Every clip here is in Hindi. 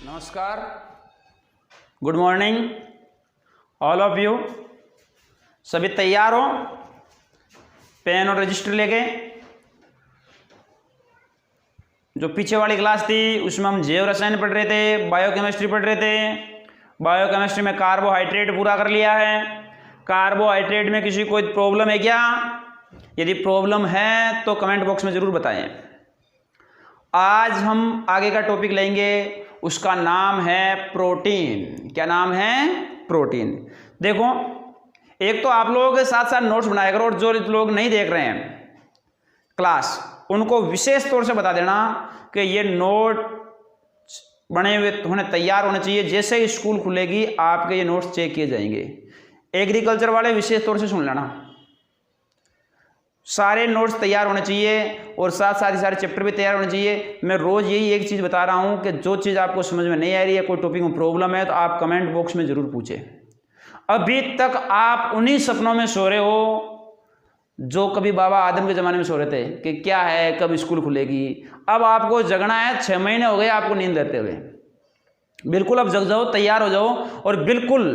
नमस्कार, good morning all of you. सभी तैयार हो? पेन और रजिस्टर लेके। जो पीछे वाली क्लास थी उसमें हम जैव रसायन पढ़ रहे थे, बायोकेमिस्ट्री पढ़ रहे थे। बायोकेमिस्ट्री में कार्बोहाइड्रेट पूरा कर लिया है। कार्बोहाइड्रेट में किसी कोई प्रॉब्लम है क्या? यदि प्रॉब्लम है तो कमेंट बॉक्स में ज़रूर बताएं। आज हम आगे का टॉपिक लेंगे, उसका नाम है प्रोटीन। क्या नाम है? प्रोटीन। देखो, एक तो आप लोगों के साथ साथ नोट्स बनाया करो, और जो लोग नहीं देख रहे हैं क्लास, उनको विशेष तौर से बता देना कि ये नोट बने हुए होने तैयार होने चाहिए। जैसे ही स्कूल खुलेगी आपके ये नोट्स चेक किए जाएंगे। एग्रीकल्चर वाले विशेष तौर से सुन लेना, सारे नोट्स तैयार होने चाहिए और साथ साथ ही सारे चैप्टर भी तैयार होने चाहिए। मैं रोज़ यही एक चीज़ बता रहा हूँ कि जो चीज़ आपको समझ में नहीं आ रही है, कोई टॉपिक में प्रॉब्लम है, तो आप कमेंट बॉक्स में ज़रूर पूछें। अभी तक आप उन्हीं सपनों में सो रहे हो जो कभी बाबा आदम के ज़माने में सो रहे थे कि क्या है, कब स्कूल खुलेगी। अब आपको जगना है, 6 महीने हो गए आपको नींद लेते हुए। बिल्कुल अब जग जाओ, तैयार हो जाओ और बिल्कुल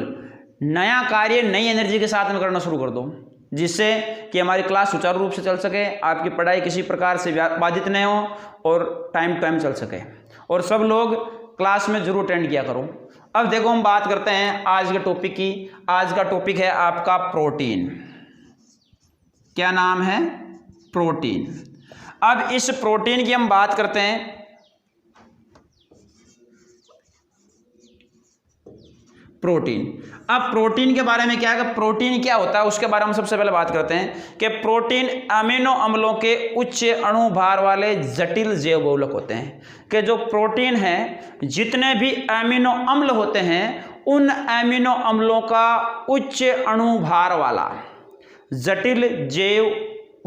नया कार्य नई एनर्जी के साथ में करना शुरू कर दो, जिससे कि हमारी क्लास सुचारू रूप से चल सके, आपकी पढ़ाई किसी प्रकार से बाधित नहीं हो और टाइम टाइम चल सके। और सब लोग क्लास में जरूर अटेंड किया करो। अब देखो, हम बात करते हैं आज के टॉपिक की। आज का टॉपिक है आपका प्रोटीन। क्या नाम है? प्रोटीन। अब इस प्रोटीन की हम बात करते हैं। प्रोटीन। अब प्रोटीन के बारे में क्या है, प्रोटीन क्या होता है उसके बारे में हम सबसे पहले बात करते हैं कि प्रोटीन अमीनो अम्लों के उच्च अणु भार वाले जटिल जैव बहुलक होते हैं। कि जो प्रोटीन है, जितने भी अमीनो अम्ल होते हैं, उन अमीनो अम्लों का उच्च अणु भार वाला जटिल जैव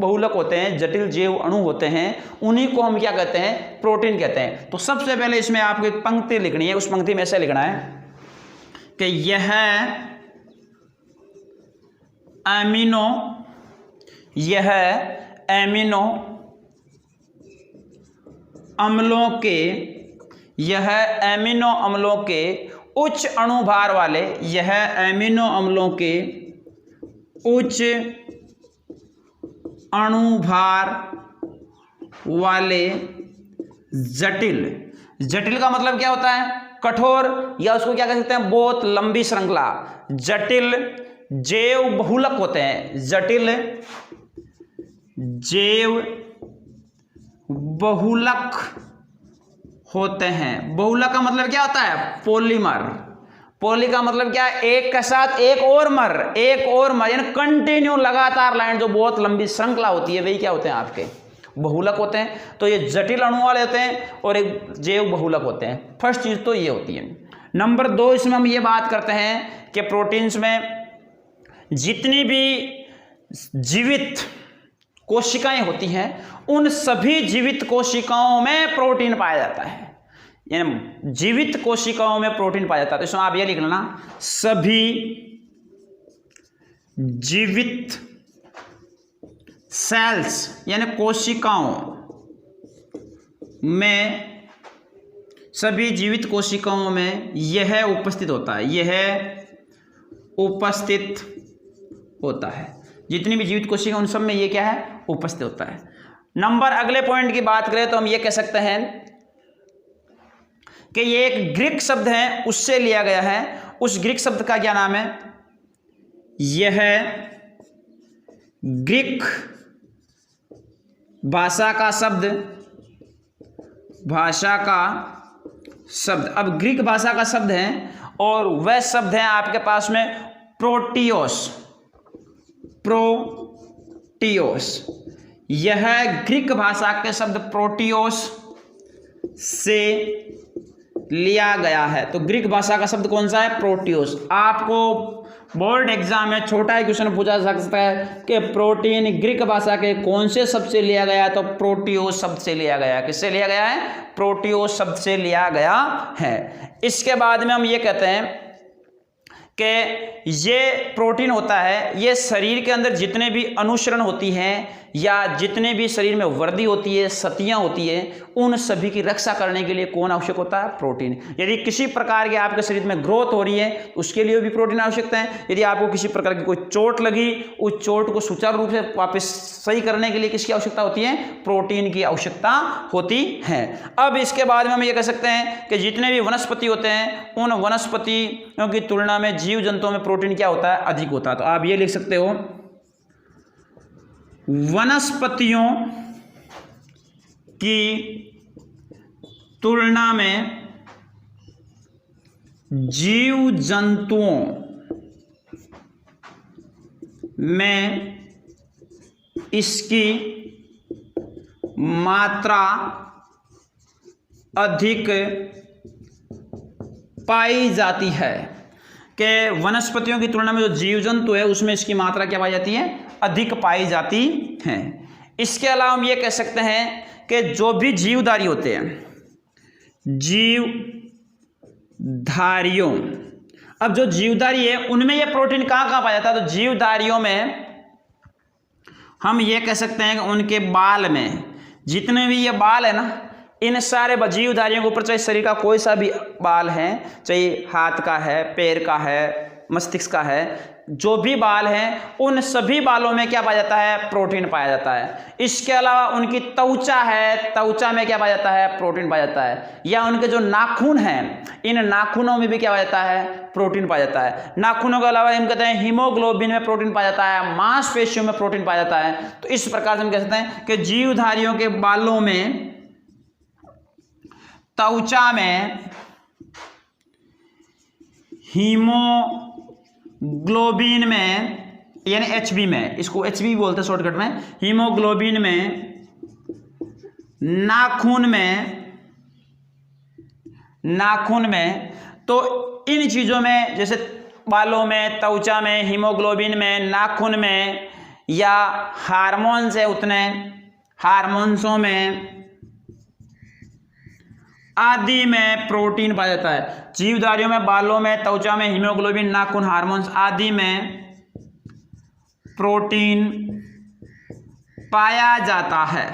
बहुलक होते हैं, जटिल जैव अणु होते हैं, उन्हीं को हम क्या कहते हैं? प्रोटीन कहते हैं। तो सबसे पहले इसमें आपको एक पंक्ति लिखनी है। उस पंक्ति में ऐसे लिखना है कि यह एमिनो अम्लों के उच्च अणुभार वाले, यह एमिनो अम्लों के उच्च अणुभार वाले जटिल का मतलब क्या होता है? कठोर, या उसको क्या कह सकते हैं? बहुत लंबी श्रृंखला। जटिल जैव बहुलक होते हैं, जटिल जैव बहुलक होते हैं। बहुलक का मतलब क्या होता है? पॉलीमर। पॉली का मतलब क्या है? एक के साथ एक और मर, यानी कंटिन्यू लगातार लाइन, जो बहुत लंबी श्रृंखला होती है, वही क्या होते हैं? आपके बहुलक होते हैं। तो ये जटिल अणु वाले होते हैं और एक जैव बहुलक होते हैं। फर्स्ट चीज तो ये होती है। नंबर 2, इसमें हम ये बात करते हैं कि प्रोटीन्स में जितनी भी जीवित कोशिकाएं होती हैं, उन सभी जीवित कोशिकाओं में प्रोटीन पाया जाता है। यानी जीवित कोशिकाओं में प्रोटीन पाया जाता है। तो इसमें आप ये लिख लेना, सभी जीवित सेल्स यानी कोशिकाओं में, सभी जीवित कोशिकाओं में यह उपस्थित होता है। जितनी भी जीवित कोशिकाएं, उन सब में ये क्या है? उपस्थित होता है। नंबर अगले पॉइंट की बात करें तो हम ये कह सकते हैं कि ये एक ग्रीक शब्द है, उससे लिया गया है। उस ग्रीक शब्द का क्या नाम है? यह ग्रीक भाषा का शब्द। अब ग्रीक भाषा का शब्द है और वह शब्द है आपके पास में प्रोटियोस। यह ग्रीक भाषा के शब्द प्रोटियोस से लिया गया है। तो ग्रीक भाषा का शब्द कौन सा है? प्रोटियोस। आपको बोर्ड एग्जाम में छोटा ही क्वेश्चन पूछा जा सकता है कि प्रोटीन ग्रीक भाषा के कौन से शब्द से लिया गया है? तो प्रोटियोस शब्द से लिया गया है। किससे लिया गया है? प्रोटियोस शब्द से लिया गया है। इसके बाद में हम ये कहते हैं कि ये प्रोटीन होता है, ये शरीर के अंदर जितने भी अनुसरण होती हैं, या जितने भी शरीर में वर्दी होती है, सतियां होती है, उन सभी की रक्षा करने के लिए कौन आवश्यक होता है? प्रोटीन। यदि किसी प्रकार के आपके शरीर में ग्रोथ हो रही है तो उसके लिए भी प्रोटीन आवश्यकता है। यदि आपको किसी प्रकार की कोई चोट लगी, उस चोट को सुचारू रूप से वापस सही करने के लिए किसकी आवश्यकता होती है? प्रोटीन की आवश्यकता होती है। अब इसके बाद में हम ये कह सकते हैं कि जितने भी वनस्पति होते हैं उन वनस्पतियों की तुलना में जीव जंतुओं में प्रोटीन क्या होता है? अधिक होता है। तो आप ये लिख सकते हो, वनस्पतियों की तुलना में जीव जंतुओं में इसकी मात्रा अधिक पाई जाती है। कि वनस्पतियों की तुलना में जो जीव जंतु है उसमें इसकी मात्रा क्या पाई जाती है? अधिक पाई जाती है। इसके अलावा हम ये कह सकते हैं कि जो भी जीवधारी होते हैं, जीवधारियों, अब जो जीवधारी है उनमें ये प्रोटीन कहाँ कहाँ पाया जाता है? तो जीवधारियों में हम ये कह सकते हैं कि उनके बाल में, जितने भी ये बाल है ना, इन सारे जीवधारियों के ऊपर, चाहे शरीर का कोई सा भी बाल है, चाहे हाथ का है, पैर का है, मस्तिष्क का है, जो भी बाल हैं उन सभी बालों में क्या पाया जाता है? प्रोटीन पाया जाता है। इसके अलावा उनकी त्वचा है, त्वचा में क्या पाया जाता है? प्रोटीन पाया जाता है। या उनके जो नाखून हैं, इन नाखूनों में भी क्या पाया जाता है? प्रोटीन पाया जाता है। नाखूनों के अलावा हम कहते हैं हीमोग्लोबिन में प्रोटीन पाया जाता है, मांसपेशियों में प्रोटीन पाया जाता है। तो इस प्रकार से हम कह सकते हैं कि जीवधारियों के बालों में, त्वचा में, हीमोग्लोबिन में यानी एचबी में, इसको एचबी बोलते हैं शॉर्टकट में, हीमोग्लोबिन में, नाखून में, तो इन चीजों में, जैसे बालों में, त्वचा में, हीमोग्लोबिन में, नाखून में, या हार्मोन्स है उतने हार्मोन्सों में आदि में प्रोटीन पाया जाता है। जीवधारियों में, बालों में, त्वचा में, हीमोग्लोबिन, नाखून, हार्मोन्स आदि में प्रोटीन पाया जाता है।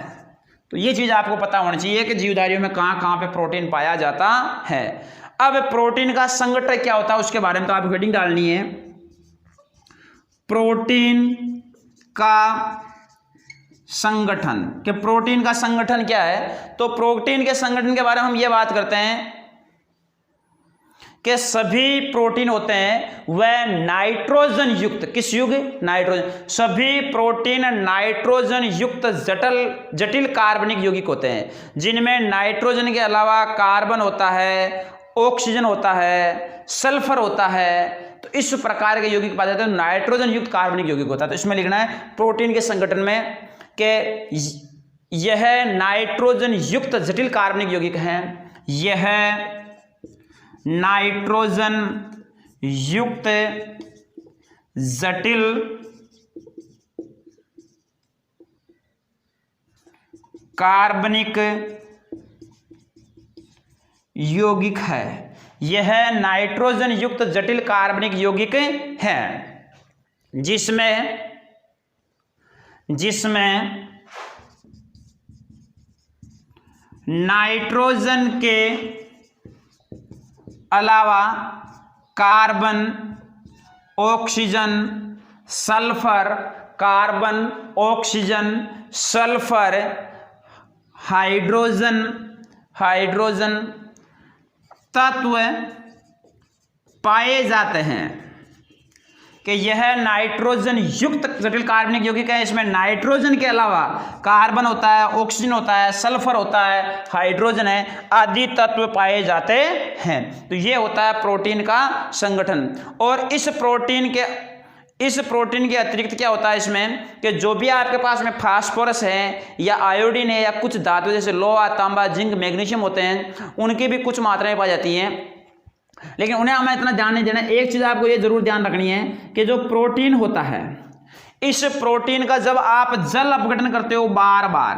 तो ये चीज आपको पता होनी चाहिए कि जीवधारियों में कहां कहां पे प्रोटीन पाया जाता है। अब प्रोटीन का संगठन क्या होता है उसके बारे में तो आपको हेडिंग डालनी है, प्रोटीन का संगठन। कि प्रोटीन का संगठन क्या है? तो प्रोटीन के संगठन के बारे में हम ये बात करते हैं कि सभी प्रोटीन होते हैं वह नाइट्रोजन युक्त, किस युक्त? नाइट्रोजन। सभी प्रोटीन नाइट्रोजन युक्त जटिल कार्बनिक यौगिक होते हैं, जिनमें नाइट्रोजन के अलावा कार्बन होता है, ऑक्सीजन होता है, सल्फर होता है। तो इस प्रकार के यौगिक पाए जाते हैं, नाइट्रोजन युक्त कार्बनिक यौगिक होता है। तो इसमें लिखना है प्रोटीन के संगठन में कि यह नाइट्रोजन युक्त जटिल कार्बनिक यौगिक हैं, यह नाइट्रोजन युक्त जटिल कार्बनिक यौगिक है, यह नाइट्रोजन युक्त जटिल कार्बनिक यौगिक है, जिसमें नाइट्रोजन के अलावा carbon, oxygen, sulphur, carbon, oxygen, sulphur, hydrogen तत्व पाए जाते हैं। कि यह नाइट्रोजन युक्त जटिल कार्बनिक यौगिक है। इसमें नाइट्रोजन के अलावा कार्बन होता है, ऑक्सीजन होता है, सल्फर होता है, हाइड्रोजन है, आदि तत्व पाए जाते हैं। तो ये होता है प्रोटीन का संगठन। और इस प्रोटीन के अतिरिक्त क्या होता है इसमें कि जो भी आपके पास में फास्फोरस है या आयोडीन है या कुछ धातु जैसे लोहा, तांबा, जिंक, मैग्नीशियम होते हैं, उनकी भी कुछ मात्राएं पाई जाती हैं, लेकिन उन्हें हमें इतना ध्यान नहीं देना। एक चीज आपको ये जरूर ध्यान रखनी है कि जो प्रोटीन होता है, इस प्रोटीन का जब आप जल अपघटन करते हो, बार बार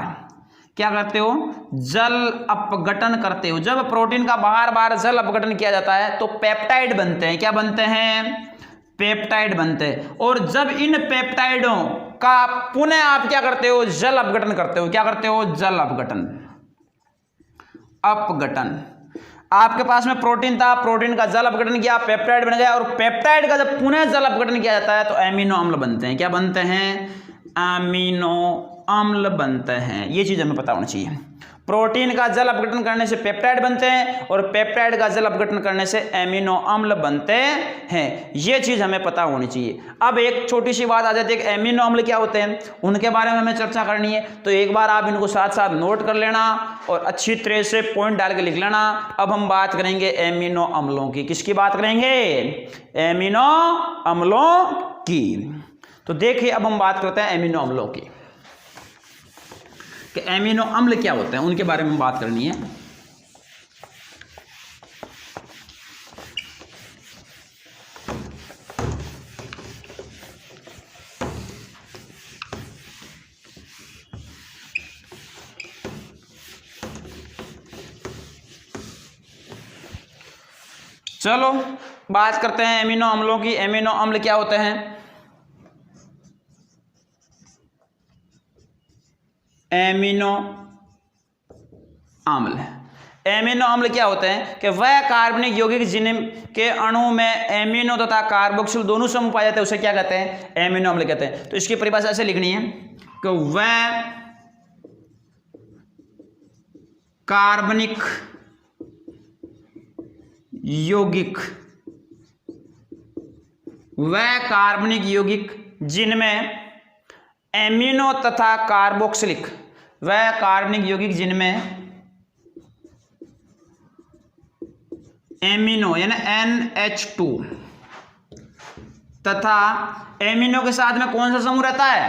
क्या करते हो? जल अपघटन करते हो। जब प्रोटीन का बार बार जल अपघटन किया जाता है तो पेप्टाइड बनते हैं। क्या बनते हैं? पेप्टाइड बनते हैं। और जब इन पेप्टाइडों का पुनः आप क्या करते हो, जल अपघटन करते हो। क्या करते हो, जल अपघटन। अपघटन, आपके पास में प्रोटीन था, प्रोटीन का जल अपघटन किया, पेप्टाइड बन गया, और पेप्टाइड का जब पुनः जल अपघटन किया जाता है तो एमिनो अम्ल बनते हैं। क्या बनते हैं, एमिनो अम्ल बनते हैं। ये चीज हमें पता होनी चाहिए। प्रोटीन का जल अपघटन करने से पेप्टाइड बनते हैं और पेप्टाइड का जल अपघटन करने से एमिनो अम्ल बनते हैं। ये चीज हमें पता होनी चाहिए। अब एक छोटी सी बात आ जाती है कि एमिनो अम्ल क्या होते हैं, उनके बारे में हमें चर्चा करनी है। तो एक बार आप इनको साथ साथ नोट कर लेना और अच्छी तरह से पॉइंट डाल के लिख लेना। अब हम बात करेंगे एमिनो अम्लों की। किसकी बात करेंगे, एमिनो अम्लों की। तो देखिए अब हम बात करते हैं एमिनो अम्लों की कि एमिनो अम्ल क्या होते हैं, उनके बारे में बात करनी है। चलो बात करते हैं एमिनो अम्लों की। एमिनो अम्ल क्या होते हैं, एमिनो अम्ल। एमिनो अम्ल क्या होते हैं कि वह कार्बनिक यौगिक जिनके अणु में एमिनो तथा कार्बोक्सिल दोनों समूह पाए जाते हैं उसे क्या कहते हैं, एमिनो अम्ल कहते हैं। तो इसकी परिभाषा ऐसे लिखनी है कि वह कार्बनिक यौगिक, वह कार्बनिक यौगिक जिनमें एमिनो तथा कार्बोक्सिलिक, वह कार्बनिक यौगिक जिनमें एमिनो यानी NH2 तथा एमिनो के साथ में कौन सा समूह रहता है,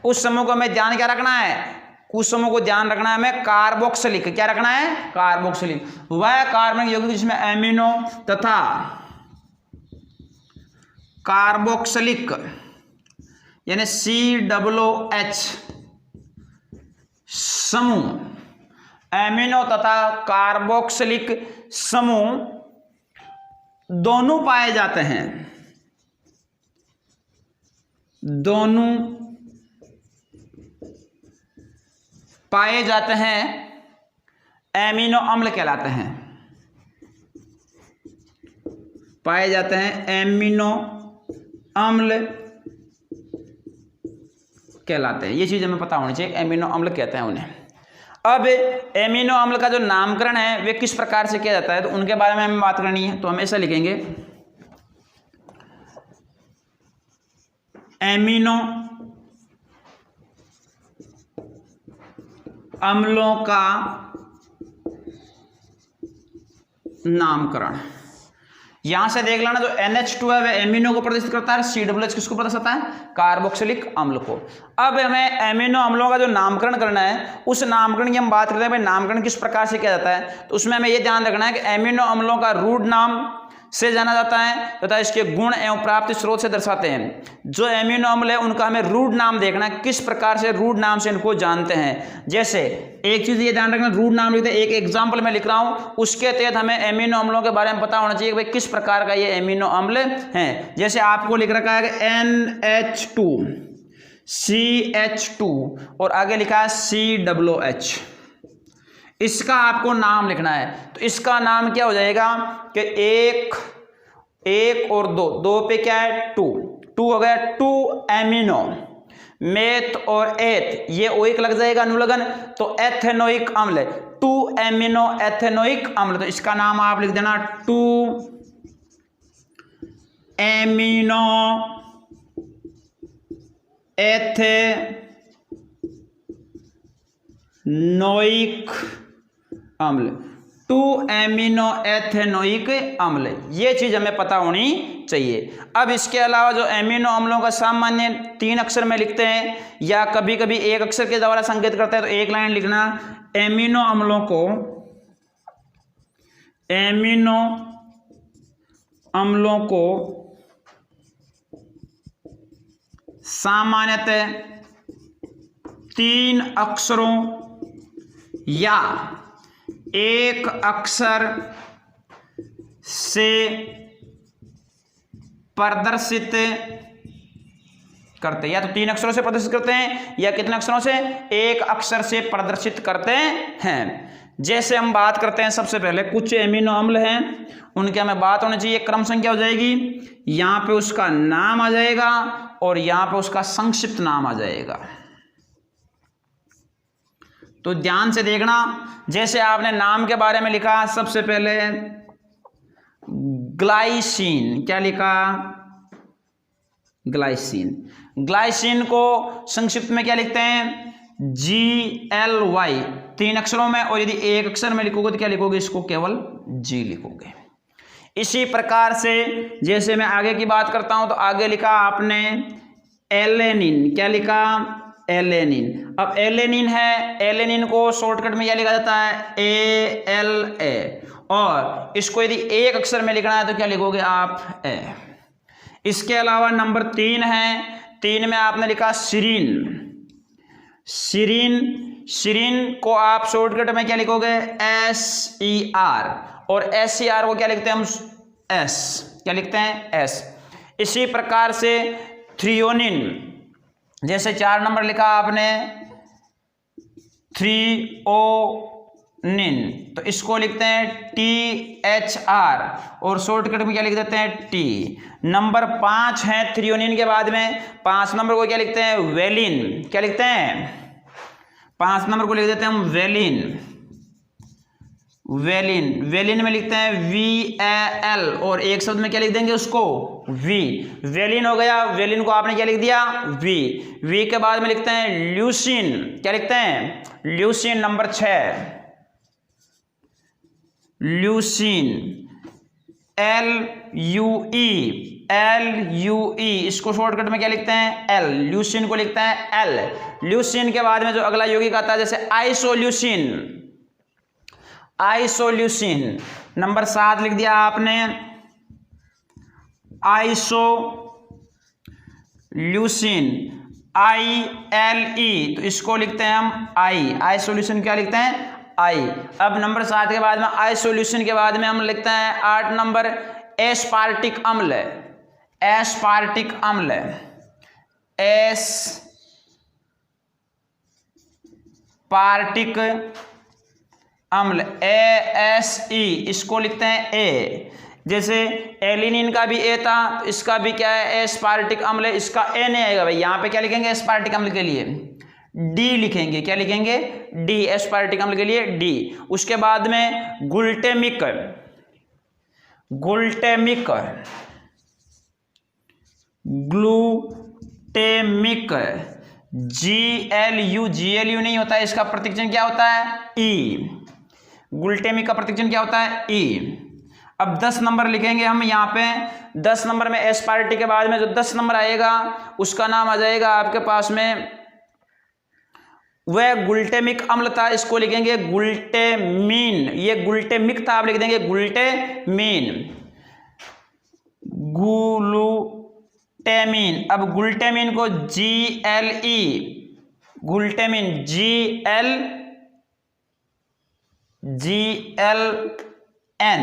उस समूह को हमें ध्यान क्या रखना है, उस समूह को ध्यान रखना है हमें कार्बोक्सिलिक। क्या रखना है, कार्बोक्सिलिक। वह कार्बनिक यौगिक जिसमें एमिनो तथा कार्बोक्सिलिक यानी COOH समूह, एमिनो तथा कार्बोक्सिलिक समूह दोनों पाए जाते हैं, दोनों पाए जाते हैं, एमिनो अम्ल कहलाते हैं, पाए जाते हैं एमिनो अम्ल कहलाते हैं। ये चीज हमें पता होनी चाहिए, एमिनो अम्ल कहते हैं उन्हें। अब एमिनो अम्ल का जो नामकरण है वे किस प्रकार से किया जाता है, तो उनके बारे में हमें बात करनी है। तो हम ऐसा लिखेंगे, एमिनो अम्लों का नामकरण। यहां से देख लेना, जो NH2 है वह एमिनो को प्रदर्शित करता है, COOH किसको प्रदर्शित करता है, कार्बोक्सिलिक अम्ल को। अब हमें एमिनो अम्लों का जो नामकरण करना है, उस नामकरण की हम बात करते हैं, भाई नामकरण किस प्रकार से किया जाता है। तो उसमें हमें यह ध्यान रखना है कि एमिनो अम्लों का रूट नाम से जाना जाता है तथा इसके गुण एवं प्राप्ति स्रोत से दर्शाते हैं। जो एमिनो अम्ल है उनका हमें रूट नाम देखना है, किस प्रकार से रूट नाम से इनको जानते हैं। जैसे एक चीज ये ध्यान रखना, रूट नाम लिखते हैं, एक एग्जांपल मैं लिख रहा हूं, उसके तहत हमें एमिनो अम्लों के बारे में पता होना चाहिए कि भाई किस प्रकार का ये एमिनो अम्ल है। जैसे आपको लिख रखा है कि NH2 CH2 और आगे लिखा है COOH, इसका आपको नाम लिखना है। तो इसका नाम क्या हो जाएगा कि एक और दो पे क्या है, टू हो गया, 2 एमिनो। मेथ और एथ ये ओइक लग जाएगा अनुलगन, तो एथेनोइक अम्ल, 2 एमिनो एथेनोइक अम्ल। तो इसका नाम आप लिख देना 2 एमिनो एथेनोइक अम्ल, 2 एमिनो एथेनोइक अम्ल। ये चीज हमें पता होनी चाहिए। अब इसके अलावा जो एमिनो अम्लों का सामान्य 3 अक्षर में लिखते हैं या कभी कभी एक अक्षर के द्वारा संकेत करते हैं, तो एक लाइन लिखना, एमिनो अम्लों को सामान्यतः 3 अक्षरों या एक अक्षर से प्रदर्शित करते हैं, या तो 3 अक्षरों से प्रदर्शित करते हैं या कितने अक्षरों से, 1 अक्षर से प्रदर्शित करते हैं। जैसे हम बात करते हैं सबसे पहले कुछ एमिनो अम्ल हैं, उनकी हमें बात होनी चाहिए, क्रम संख्या हो जाएगी, यहाँ पे उसका नाम आ जाएगा और यहाँ पे उसका संक्षिप्त नाम आ जाएगा। तो ध्यान से देखना, जैसे आपने नाम के बारे में लिखा, सबसे पहले ग्लाइसिन, क्या लिखा, ग्लाइसिन। ग्लाइसिन को संक्षिप्त में क्या लिखते हैं, GLY, 3 अक्षरों में, और यदि 1 अक्षर में लिखोगे तो क्या लिखोगे, इसको केवल G लिखोगे। इसी प्रकार से जैसे मैं आगे की बात करता हूं तो आगे लिखा आपने एलेनिन, क्या लिखा, एलेनिन। अब एलेनिन है, एलेनिन को शॉर्टकट में क्या लिखा जाता है, ALA, और इसको यदि 1 अक्षर में लिखना है तो क्या लिखोगे आप, A। इसके अलावा नंबर 3 है, 3 में आपने लिखा सिरीन, सिरीन, सिरीन को आप शॉर्टकट में क्या लिखोगे, SER, और SER को क्या लिखते हैं हम, S, क्या लिखते हैं, S। इसी प्रकार से थ्रियोनिन, जैसे 4 नंबर लिखा आपने थ्रियोनिन, तो इसको लिखते हैं THR, और शॉर्टकट में क्या लिख देते हैं, T। नंबर 5 है थ्रियोनिन के बाद में, 5 नंबर को क्या लिखते हैं, वेलिन, क्या लिखते हैं, 5 नंबर को लिख देते हैं हम वेलिन, वेलिन, वेलिन में लिखते हैं VAL, और एक शब्द में क्या लिख देंगे उसको, V। वेलिन हो गया, वेलिन को आपने क्या लिख दिया, V के बाद में लिखते हैं ल्यूसिन, क्या लिखते हैं, ल्यूसिन। नंबर 6 ल्यूसिन, LUE, इसको शॉर्टकट में क्या लिखते हैं, L, ल्यूसिन को लिखते हैं L। ल्यूसिन के बाद में जो अगला यौगिक आता है जैसे आइसोल्यूसिन, आइसोल्यूसिन। नंबर 7 लिख दिया आपने आइसोल्यूसिन, ILE, तो इसको लिखते हैं हम I, आइसोल्यूसिन क्या लिखते हैं, I। अब नंबर 7 के बाद में आइसोल्यूसिन के बाद में हम लिखते हैं 8 नंबर एस्पार्टिक अम्ल, एस्पार्टिक अम्ल, एस्पार्टिक अम्ल, ASE, इसको लिखते हैं A। जैसे एलिनिन का भी A था तो इसका भी क्या है, एस्पार्टिक अम्ल है, इसका A नहीं आएगा भाई, यहाँ पे क्या लिखेंगे, एस्पार्टिक अम्ल के लिए D लिखेंगे, क्या लिखेंगे, D, एस्पार्टिक अम्ल के लिए D। उसके बाद में गुल्टेमिक, गुल्टेमिक, ग्लूटेमिक, GLU, GLU नहीं होता है, इसका प्रतीक चिन्ह क्या होता है, E। गुल्टेमिक का प्रतीक चिन्ह क्या होता है, E। अब 10 नंबर लिखेंगे हम यहाँ पे, 10 नंबर में एस्पार्टिक के बाद में जो 10 नंबर आएगा उसका नाम आ जाएगा आपके पास में, वह गुल्टेमिक अम्ल था, इसको लिखेंगे गुल्टेमीन। ये गुल्टेमिक था, आप लिख देंगे गुल्टेमीन, गुलूटेमीन। अब गुल्टेमीन को GLE, गुल्टेमीन, GLN,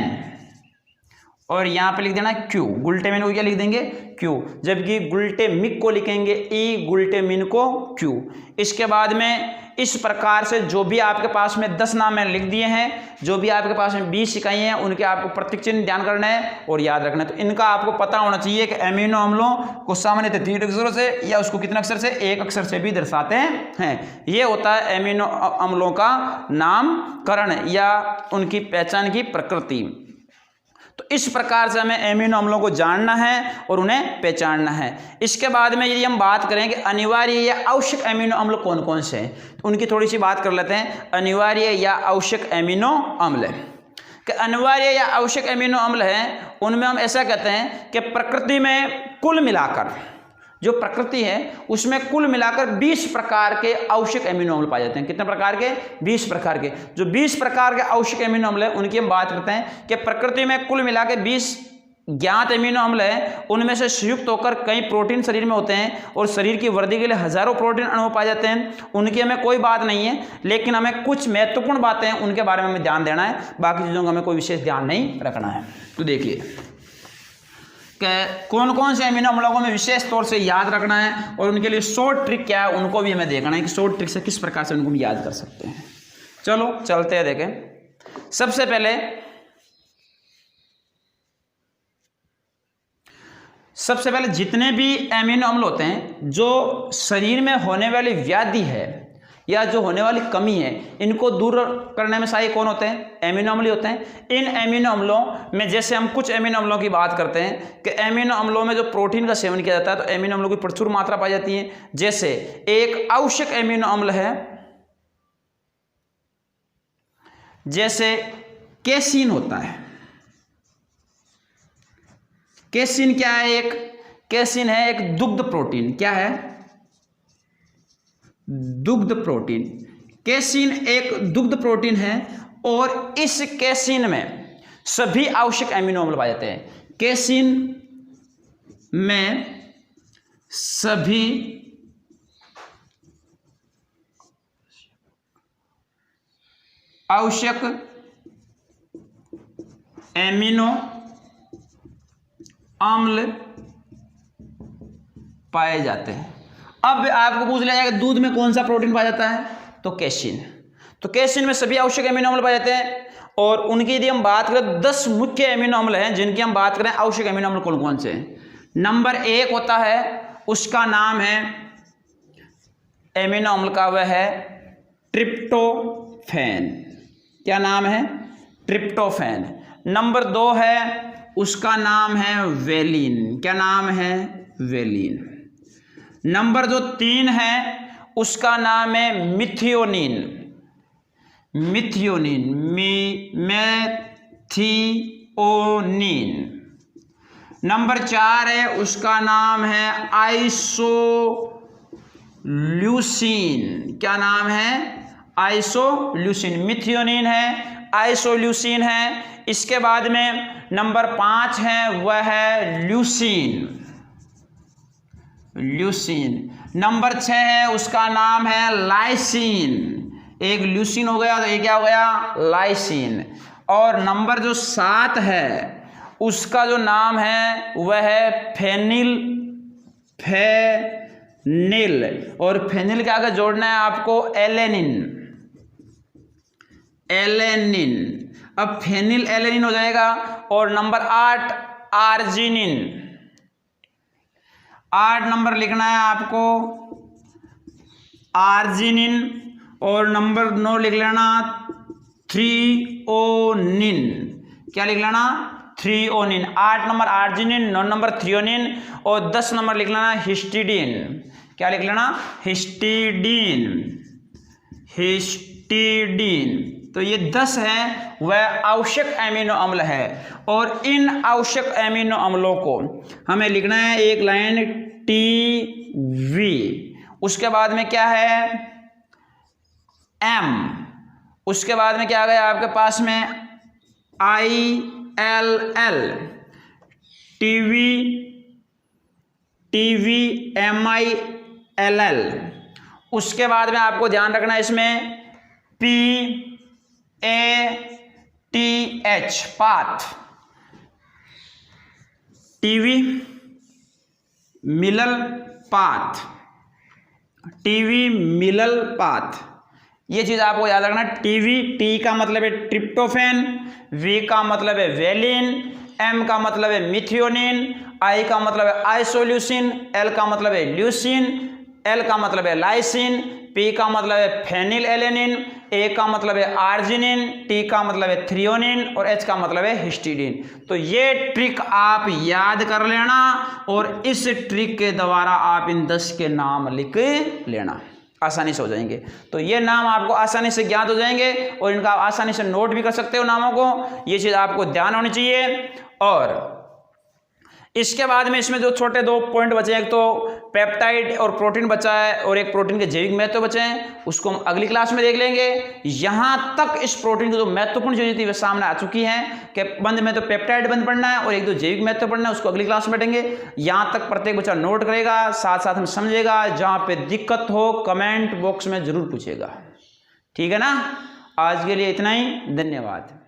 और यहां पे लिख देना Q, गुल्टेमिन को क्या लिख देंगे, Q। जबकि गुल्टेमिक को लिखेंगे E, गुल्टेमिन को Q। इसके बाद में इस प्रकार से जो भी आपके पास में 10 नाम मैंने लिख दिए हैं, जो भी आपके पास में 20 इकाइयाँ हैं, उनके आपको प्रतीक चिन्ह ध्यान करना है और याद रखना है। तो इनका आपको पता होना चाहिए कि एमिनो अम्लों को सामान्यतः 3 अक्षरों से या उसको कितने अक्षर से, 1 अक्षर से भी दर्शाते हैं। ये होता है एमिनो अम्लों का नामकरण या उनकी पहचान की प्रकृति। तो इस प्रकार से हमें एमिनो अम्लों को जानना है और उन्हें पहचानना है। इसके बाद में यदि हम बात करें कि अनिवार्य या आवश्यक एमिनो अम्ल कौन कौन से हैं, तो उनकी थोड़ी सी बात कर लेते हैं। अनिवार्य या आवश्यक एमिनो अम्ल कि अनिवार्य या आवश्यक एमिनो अम्ल हैं, उनमें हम ऐसा कहते हैं कि प्रकृति में कुल मिलाकर, जो प्रकृति है उसमें कुल मिलाकर 20 प्रकार के आवश्यक एमिनो अम्ल पाए जाते हैं। कितने प्रकार के? 20 प्रकार के। जो 20 प्रकार के आवश्यक एमिनो अम्ल है उनकी हम बात करते हैं कि प्रकृति में कुल मिलाकर 20 ज्ञात एमिनो अम्ल है, उनमें से संयुक्त होकर कई प्रोटीन शरीर में होते हैं और शरीर की वृद्धि के लिए हजारों प्रोटीन अणु पाए जाते हैं। उनकी हमें कोई बात नहीं है, लेकिन हमें कुछ महत्वपूर्ण बातें हैं उनके बारे में हमें ध्यान देना है, बाकी चीज़ों का हमें कोई विशेष ध्यान नहीं रखना है। तो देखिए कौन कौन से अमीनो अम्लों को हमें विशेष तौर से याद रखना है और उनके लिए शॉर्ट ट्रिक क्या है उनको भी हमें देखना है कि शॉर्ट ट्रिक से किस प्रकार से उनको हम याद कर सकते हैं। चलो चलते हैं, देखें। सबसे पहले जितने भी अमीनो अम्ल होते हैं जो शरीर में होने वाली व्याधि है या जो होने वाली कमी है, इनको दूर करने में सहायक कौन होते हैं? एमिनो अम्ल होते हैं। इन एमिनो अम्लों में जैसे हम कुछ एमिनो अम्लों की बात करते हैं कि एमिनो अम्लों में जो प्रोटीन का सेवन किया जाता है तो एमिनो अम्लों की प्रचुर मात्रा पाई जाती है। जैसे एक आवश्यक एमिनो अम्ल है जैसे केसीन होता है। केसीन क्या है? केसीन है एक दुग्ध प्रोटीन। क्या है? दुग्ध प्रोटीन। केसीन एक दुग्ध प्रोटीन है और इस केसीन में सभी आवश्यक एमिनो अम्ल पाए जाते हैं। केसीन में सभी आवश्यक एमिनो अम्ल पाए जाते हैं। अब आपको पूछ लिया जाएगा दूध में कौन सा प्रोटीन पाया जाता है? तो केसीन। तो केसीन में सभी आवश्यक एमिनो अम्ल पाए जाते हैं और उनकी यदि हम बात करें 10 मुख्य एमिनो अम्ल हैं जिनकी हम बात करें आवश्यक एमिनो अम्ल कौन कौन से हैं। नंबर 1 होता है, उसका नाम है एमिनो अम्ल का, वह है ट्रिप्टोफैन। क्या नाम है? ट्रिप्टोफैन। नंबर 2 है, उसका नाम है वेलिन। क्या नाम है? वेलिन। नंबर जो 3 है उसका नाम है मिथियोनिन। Methionine, methionine. नंबर 4 है, उसका नाम है आइसोल्यूसिन। क्या नाम है? आइसोल्यूसिन। मिथियोनिन है, आइसोल्यूसिन है। इसके बाद में नंबर 5 है, वह है ल्यूसिन। ल्यूसिन। नंबर 6 है, उसका नाम है लाइसिन। एक ल्यूसिन हो गया तो ये क्या हो गया? लाइसिन। और नंबर जो 7 है उसका जो नाम है वह है फेनिल। और फेनिल के आगे जोड़ना है आपको एलेनिन। एलेनिन। अब फेनिल एलेनिन हो जाएगा। और नंबर 8 आर्जिनिन। 8 नंबर लिखना है आपको आर्जिनिन। और नंबर 9 लिख लेना थ्रियोनिन। क्या लिख लेना? Threonine. 8 number arginine, 9 number threonine और 10 नंबर लिख लेना हिस्टिडीन। क्या लिख लेना? हिस्टिडीन। हिस्टिडीन। तो ये 10 है वह आवश्यक एमिनो अम्ल है और इन आवश्यक एमिनो अम्लों को हमें लिखना है एक लाइन TV। उसके बाद में क्या है? M। उसके बाद में क्या आ गया आपके पास में? ILL। TV MILL। उसके बाद में आपको ध्यान रखना है इसमें PATH, पाथ। टीवी मिलल पाथ। टीवी मिलल पाथ, ये चीज आपको याद रखना। टीवी, टी का मतलब है ट्रिप्टोफैन, वी का मतलब है वेलिन, एम का मतलब है मिथियोनिन, आई का मतलब है आइसोल्यूसिन, एल का मतलब है ल्यूसिन, एल का मतलब है लाइसिन, पी का मतलब है फेनिल एलेनिन, ए का मतलब है आर्जिनिन, टी का मतलब है थ्रियोनिन और एच का मतलब है हिस्टिडीन। तो ये ट्रिक आप याद कर लेना और इस ट्रिक के द्वारा आप इन 10 के नाम लिख लेना, आसानी से हो जाएंगे। तो ये नाम आपको आसानी से ज्ञात हो जाएंगे और इनका आप आसानी से नोट भी कर सकते हो नामों को। ये चीज़ आपको ध्यान होनी चाहिए। और इसके बाद में इसमें जो छोटे 2 पॉइंट बचे हैं, एक तो पेप्टाइड और प्रोटीन बचा है और एक प्रोटीन के जैविक महत्व बचे हैं, उसको हम अगली क्लास में देख लेंगे। यहाँ तक इस प्रोटीन की जो महत्वपूर्ण चीजें थी वे सामने आ चुकी हैं कि बंद में तो पेप्टाइड बंद पढ़ना है और 1-2 जैविक महत्व पढ़ना है, उसको अगली क्लास में पढ़ेंगे। यहाँ तक प्रत्येक बच्चा नोट करेगा, साथ साथ हम समझेगा। जहाँ पे दिक्कत हो कमेंट बॉक्स में जरूर पूछेगा, ठीक है ना। आज के लिए इतना ही, धन्यवाद।